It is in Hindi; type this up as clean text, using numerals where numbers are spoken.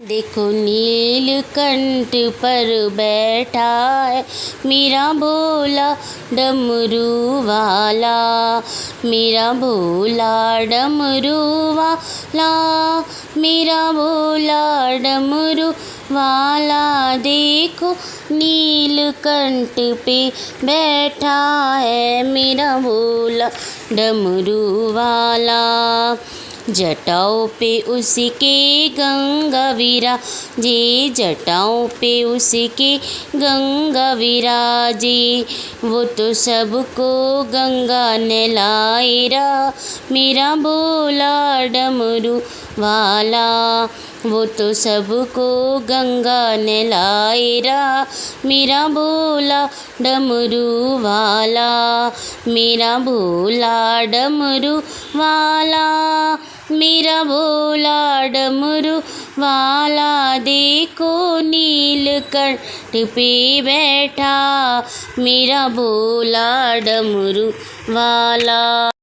देखो नीलकंठ पर बैठा है मेरा भोला डमरू वाला, मेरा भोला डमरू वाला, मेरा भोला डमरू वाला। देखो नीलकंठ पे बैठा है मेरा भोला डमरू वाला। जटाओं पे उसके गंगा विराजे, जटाओं पे उसके गंगा विराजे। वो तो सबको गंगा नहलाएगा मेरा भोला डमरू वाला, वो तो सबको गंगा नहलाएगा मेरा भोला डमरू वाला, मेरा भोला डमरू वाला, मेरा भोला डमरू वाला। देखो नीलकंठ पे बैठा मेरा भोला डमरू वाला।